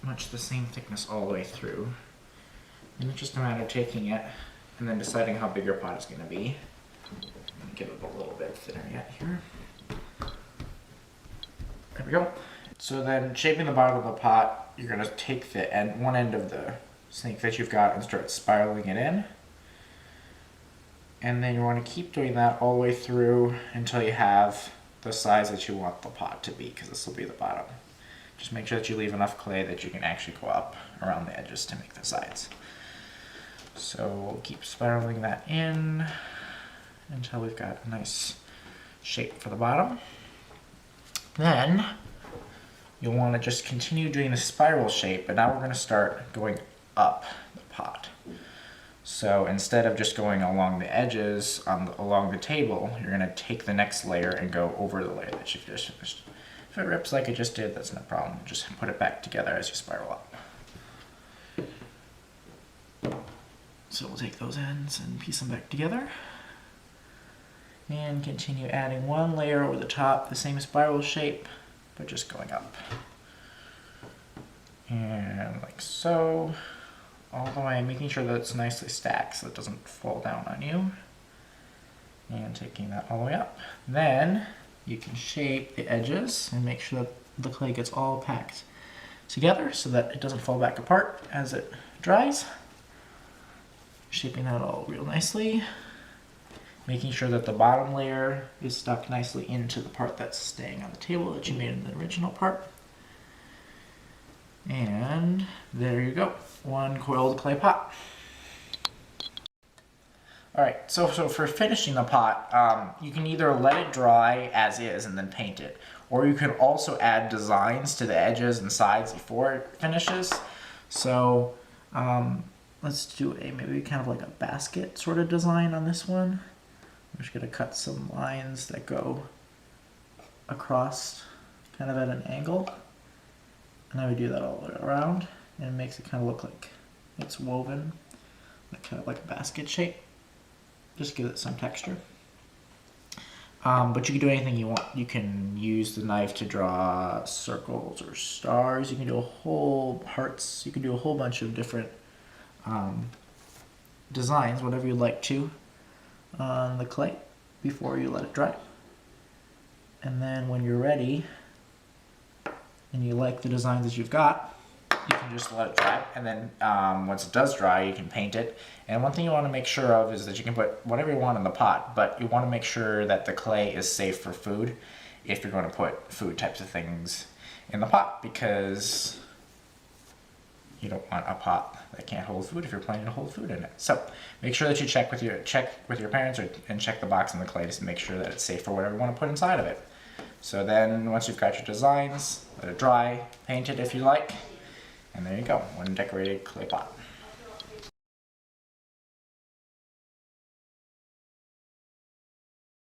much the same thickness all the way through. And it's just a matter of taking it and then deciding how big your pot is going to be. I'm going to give it a little bit thinner yet here. There we go. So then, shaping the bottom of the pot, you're going to take the one end of the snake that you've got and start spiraling it in. And then you want to keep doing that all the way through until you have the size that you want the pot to be, because this will be the bottom. Just make sure that you leave enough clay that you can actually go up around the edges to make the sides. So we'll keep spiraling that in until we've got a nice shape for the bottom. Then you'll want to just continue doing the spiral shape, but now we're going to start going up the pot. So instead of just going along the edges along the table, you're going to take the next layer and go over the layer that you've just finished. If it rips like it just did, that's no problem. Just put it back together as you spiral up. So we'll take those ends and piece them back together. And continue adding one layer over the top, the same spiral shape, but just going up. And like so, all the way, making sure that it's nicely stacked so it doesn't fall down on you. And taking that all the way up. Then you can shape the edges and make sure that the clay gets all packed together so that it doesn't fall back apart as it dries. Shaping that all real nicely. Making sure that the bottom layer is stuck nicely into the part that's staying on the table that you made in the original part. And there you go, one coiled clay pot. Alright, so for finishing the pot, you can either let it dry as is and then paint it, or you can also add designs to the edges and sides before it finishes. So let's do maybe kind of like a basket sort of design on this one. I'm just going to cut some lines that go across kind of at an angle. And I would do that all the way around, and it makes it kind of look like it's woven, like kind of like a basket shape. Just give it some texture. But you can do anything you want. You can use the knife to draw circles or stars. You can do a whole hearts. You can do a whole bunch of different designs, whatever you'd like to, on the clay before you let it dry. And then when you're ready and you like the designs that you've got, you can just let it dry. And then once it does dry, you can paint it. And one thing you want to make sure of is that you can put whatever you want in the pot, but you want to make sure that the clay is safe for food if you're going to put food types of things in the pot, because you don't want a pot that can't hold food if you're planning to hold food in it. So make sure that you check with your parents and check the box in the clay to make sure that it's safe for whatever you want to put inside of it. So then once you've got your designs, let it dry, paint it if you like, and there you go, one decorated clay pot.